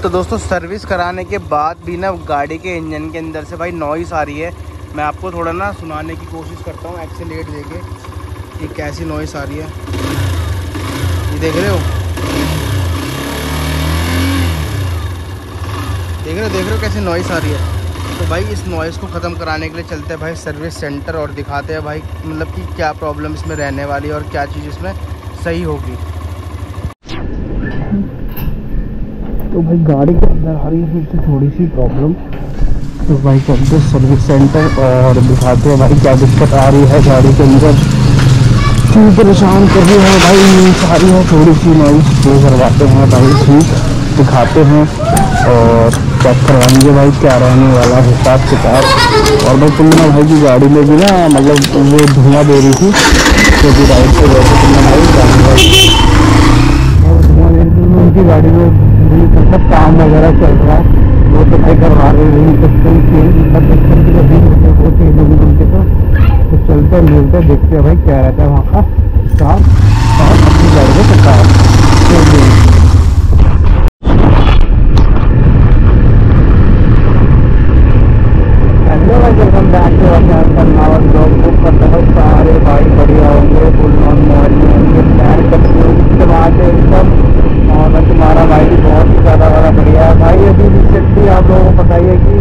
तो दोस्तों सर्विस कराने के बाद भी ना गाड़ी के इंजन के अंदर से भाई नॉइस आ रही है। मैं आपको थोड़ा ना सुनाने की कोशिश करता हूँ एक्सेलेरेट देके कि कैसी नॉइस आ रही है। ये देख रहे हो, देख रहे हो कैसी नॉइस आ रही है। तो भाई इस नॉइस को ख़त्म कराने के लिए चलते हैं भाई सर्विस सेंटर और दिखाते हैं भाई मतलब कि क्या प्रॉब्लम इसमें रहने वाली है और क्या चीज़ इसमें सही होगी। तो भाई गाड़ी के अंदर आ रही है फिर से थोड़ी सी प्रॉब्लम। तो भाई चलते सर्विस सेंटर और दिखाते हैं भाई क्या दिक्कत आ रही है गाड़ी के अंदर, क्यों परेशान कर रही है भाई नींद आ रही है थोड़ी सी नॉइस। वो करवाते हैं भाई ठीक, दिखाते हैं और चेक करवाएंगे भाई क्या रहने वाला हिसाब किताब। और भाई तुमने भाई की गाड़ी में भी ना मतलब वो धुआं दे रही थी क्योंकि राइड से वैसे तुमने भाई और धुआं दे रही थी उनकी गाड़ी में सब काम वगैरह चल रहा है वो तो भाई करवा रहे हैं। वो चेंज होगी उनके तो चलते मिलते देखते हैं भाई क्या रहता है वहाँ का काम अपनी गाड़ी में सकता है। Welcome back to our channel. नावर ब्लॉग बुक करते हैं सारे भाई बढ़िया होंगे, फुल ऑन मॉर्निंग होंगे, प्लान करते बाद एकदम। और मैं तुम्हारा भाई भी बहुत ही ज़्यादा बढ़िया है भाई। अभी रिसेंटली आप लोगों को पता ही है कि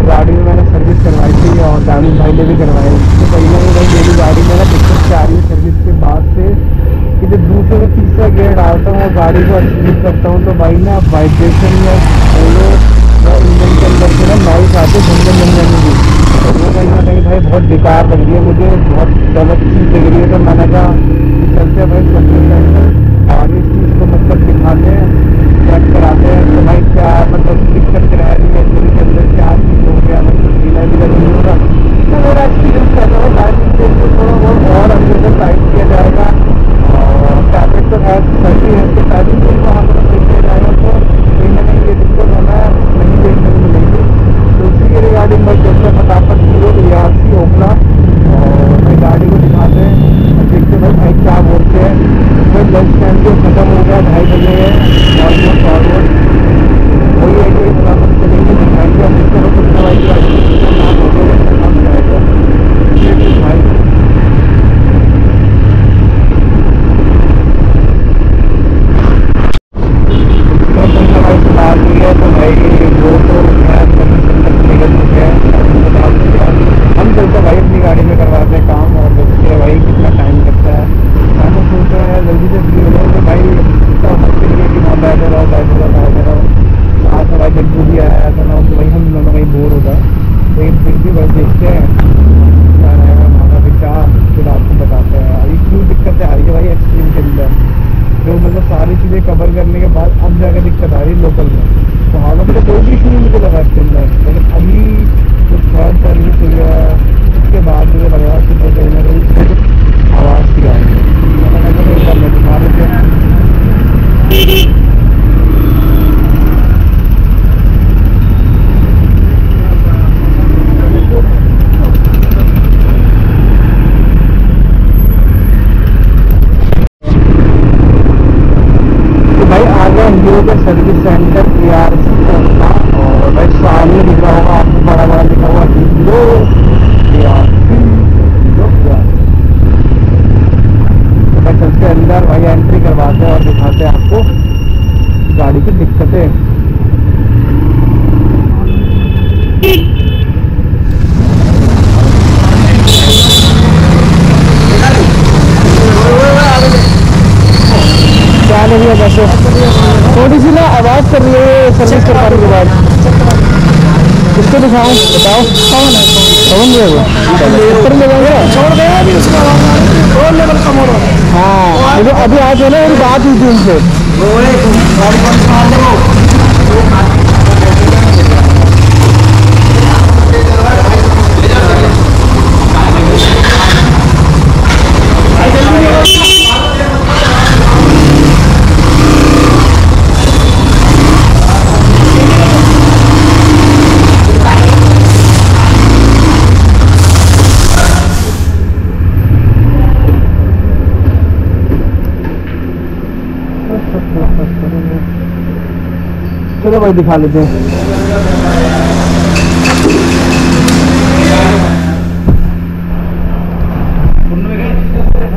गाड़ी में मैंने सर्विस करवाई थी और दानिश भाई ने भी करवाई। तो कहीं ना कहीं मेरी गाड़ी में ना दिक्कत क्या आ रही है सर्विस के बाद से कि जब दूसरे का तीसरा गियर डालता हूँ और गाड़ी को एक्सीट करता हूँ तो भाई ना वाइब्रेशन या इंजन के अंदर से ना नॉइस आते झंझन की। तो वो कहीं ना कहीं भाई बहुत बेकार लग रही है मुझे, बहुत गलत चीज़ लग रही है। तो मैंने कहा चलते भाई सर्विस सेंटर और इस चीज़ को मतलब दिखाते हैं, चेक कराते हैं तो भाई क्या मतलब दिक्कत रह रही है इंजन के अंदर, क्या चीज़ हो गया मतलब ढीला नहीं होगा। तो मेरा एक्सपीरियंस कहता है लाइफ से थोड़ा बहुत और अंदर से टाइट किया जाएगा और टैबलेट तो है सही है उसके टाइमिंग को वहाँ पर देख किया जाएगा तो कहीं ना कहीं ये दिक्कत होना नहीं देखने को मिलेगी। तो उसी के रिगार्डिंग मैं चलते फटाफट सी ओखला और मैं गाड़ी को दिखाते हैं और देखते भाई क्या बोलते हैं। फिर लंच टाइम जो खत्म हो गया 2:30 बजे है ऑलमोस्ट ऑलमोस्ट वही है कि फटाफट चलेंगे दिखाएंगे और देखते हैं कुछ दवाई की नाम हो गया नाम जाएगा भाई। तो भाई वो तो हम चलते भाई अपनी गाड़ी में करवाते हैं काम और देखते हैं भाई कितना टाइम लगता है। मैं तो सोच रहा है जल्दी से फ्री हो जाए तो भाई इतना मुश्किल है कि वहाँ बैठे रहो आज तो भाई जब भी आया था ना तो भाई हम दोनों कहीं बोर हो जाए। लेकिन फिर भी भाई देखते हैं क्या रहेगा हमारा विचार, फिर आपको बताते हैं अभी क्यों दिक्कतें आ रही है भाई एक्सट्रीम के अंदर। जो मतलब सारी चीज़ें कवर करने के बाद अब जाकर दिक्कत आ रही है लोकल में। तो हालत में कोई भी इशू नहीं मुझे लगा इसके अंदर, लेकिन अभी कुछ थर्ड सर्विस हुई है उसके बाद मुझे लग रहा है कि कहीं ना कहीं आवाज़ की आ रही है तुम्हारे सर्विस सेंटर ARC का और भाई सामने लिखा होगा आपको बड़ा लिखा हुआ हीरो तो भाई चलते अंदर भाई एंट्री करवाते हैं और दिखाते हैं आपको गाड़ी की दिक्कतें। क्या नहीं है वैसे थोड़ी सी ना आवाज़ कर रही है सर्विस करवाने के बाद। किसको दिखाऊं बताओ? कौन है छोड़ गया अभी उसका और लेवल कम हो रहा है। हाँ मुझे अभी आज है ना मेरी बात हुई थी उनसे। चलो भाई दिखा लेते हैं।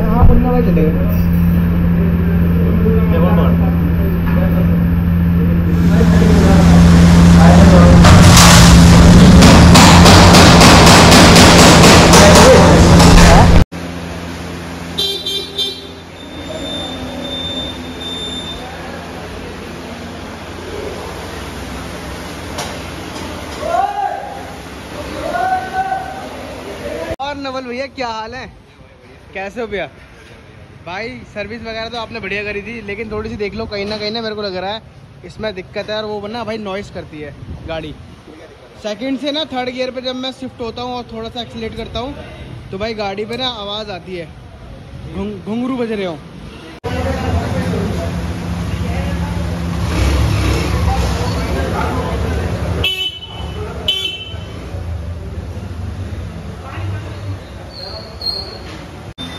हाँ पुन्ना भाई चलेगा। और नवल भैया क्या हाल है, कैसे हो भैया? भाई सर्विस वगैरह तो आपने बढ़िया करी थी, लेकिन थोड़ी सी देख लो कहीं ना मेरे को लग रहा है इसमें दिक्कत है। और वो ना भाई नॉइस करती है गाड़ी। सेकंड से ना थर्ड गियर पे जब मैं शिफ्ट होता हूँ और थोड़ा सा एक्सीलेट करता हूँ तो भाई गाड़ी पे ना आवाज़ आती है, घुंघरू बज रहे हो।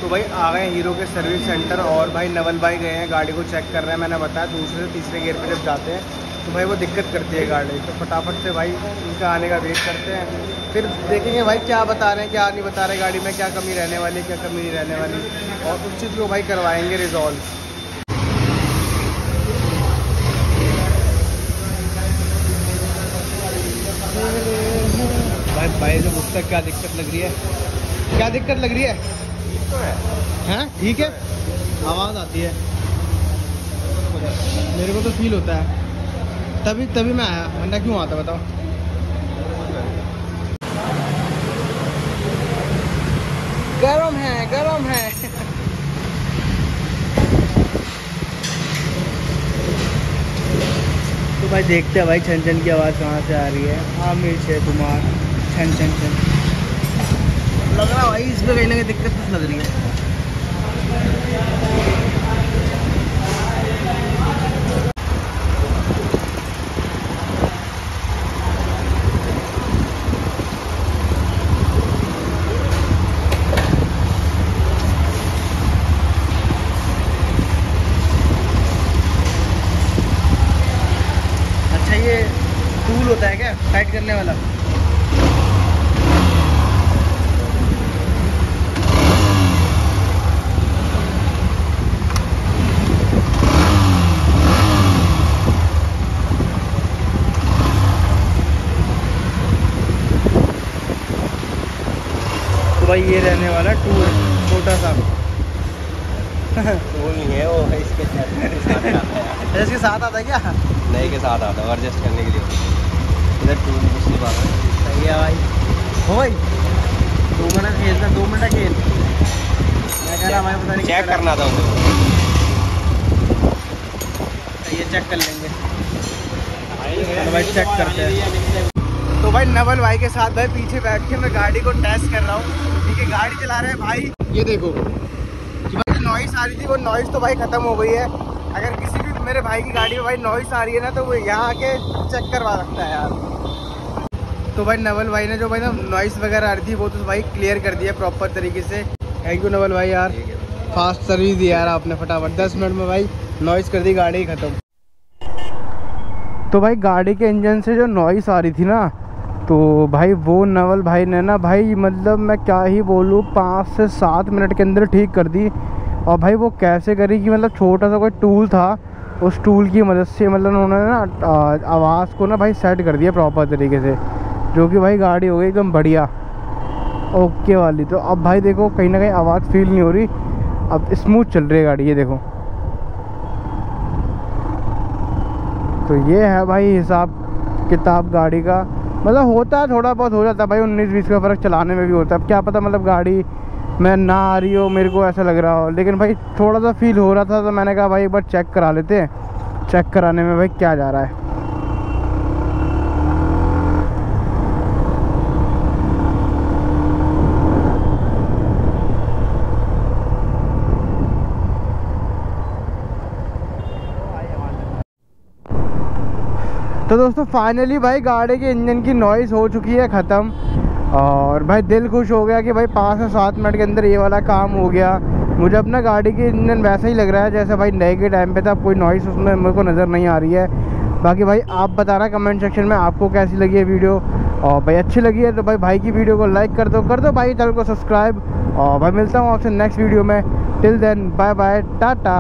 तो भाई आ गए हीरो के सर्विस सेंटर और भाई नवल भाई गए हैं गाड़ी को चेक कर रहे हैं। मैंने बताया दूसरे से तीसरे गियर पे जब जाते हैं तो भाई वो दिक्कत करती है गाड़ी, तो फटाफट से भाई उनका आने का वेट करते हैं, फिर देखेंगे भाई क्या बता रहे हैं क्या नहीं बता रहे, गाड़ी में क्या कमी रहने वाली क्या कमी नहीं रहने वाली, और उस चीज़ को भाई करवाएंगे रिजॉल्व। भाई जो मुझसे क्या दिक्कत लग रही है, क्या दिक्कत लग रही है? हैं ठीक है, आवाज़ आती है मेरे को तो फील होता है, तभी मैं आया, वरना क्यों आता बताओ? गरम है गरम है। तो भाई देखते हैं भाई छन छन की आवाज़ कहाँ से आ रही है। आमिर से कुमार छन छन छन लग रहा है भाई, इसमें कहीं ना कहीं दिक्कत कुछ लग रही है। अच्छा ये टूल होता है क्या टाइट करने वाला? भाई ये रहने वाला टूल छोटा सा वो नहीं है, वो है इसके साथ इसके साथ आता है क्या? नए के साथ आता है एडजस्ट करने के लिए। इधर टूल दूसरी बात है। सही है भाई। हो भाई 2 मिनट खेलना, 2 मिनट खेल। मैं कह रहा भाई पता नहीं चेक करना था उसे, ये चेक कर लेंगे भाई, चेक करते हैं। तो भाई नवल भाई के साथ भाई पीछे बैठ के मैं गाड़ी को टेस्ट कर रहा हूँ, ठीक है? गाड़ी चला रहे हैं भाई, ये देखो भाई नॉइस आ रही थी, वो नॉइस तो भाई ख़त्म हो गई है। अगर किसी भी मेरे भाई की गाड़ी में भाई नॉइस आ रही है ना तो वो यहाँ आके चेक करवा सकता है यार। तो भाई नवल भाई ने जो भाई ना नॉइस वगैरह आ रही थी वो तो भाई क्लियर कर दिया प्रॉपर तरीके से। थैंक यू नवल भाई यार, फास्ट सर्विस दी यार आपने, फटाफट 10 मिनट में भाई नॉइस कर दी, गाड़ी ख़त्म। तो भाई गाड़ी के इंजन से जो नॉइस आ रही थी ना, तो भाई वो नवल भाई ने ना भाई मतलब मैं क्या ही बोलूँ 5 से 7 मिनट के अंदर ठीक कर दी। और भाई वो कैसे करी कि मतलब छोटा सा कोई टूल था, उस टूल की मदद से मतलब उन्होंने ना आवाज़ को ना भाई सेट कर दिया प्रॉपर तरीके से, जो कि भाई गाड़ी हो गई एकदम बढ़िया ओके वाली। तो अब भाई देखो कहीं ना कहीं आवाज़ फील नहीं हो रही, अब स्मूथ चल रही है गाड़ी, ये देखो। तो ये है भाई हिसाब किताब गाड़ी का, मतलब होता है थोड़ा बहुत हो जाता है भाई, 19-20 का फ़र्क चलाने में भी होता है। अब क्या पता मतलब गाड़ी में ना आ रही हो, मेरे को ऐसा लग रहा हो, लेकिन भाई थोड़ा सा फील हो रहा था तो मैंने कहा भाई एक बार चेक करा लेते हैं। चेक कराने में भाई क्या जा रहा है। तो दोस्तों फाइनली भाई गाड़ी के इंजन की नॉइज़ हो चुकी है ख़त्म, और भाई दिल खुश हो गया कि भाई 5 से 7 मिनट के अंदर ये वाला काम हो गया। मुझे अपना गाड़ी की इंजन वैसा ही लग रहा है जैसे भाई नए के टाइम पे था, कोई नॉइज़ उसमें मेरे को नज़र नहीं आ रही है। बाकी भाई आप बताना कमेंट सेक्शन में आपको कैसी लगी है वीडियो, और भाई अच्छी लगी है तो भाई की वीडियो को लाइक कर दो भाई, चैनल को सब्सक्राइब। और भाई मिलता हूँ आपसे नेक्स्ट वीडियो में। Till then bye bye, Tata.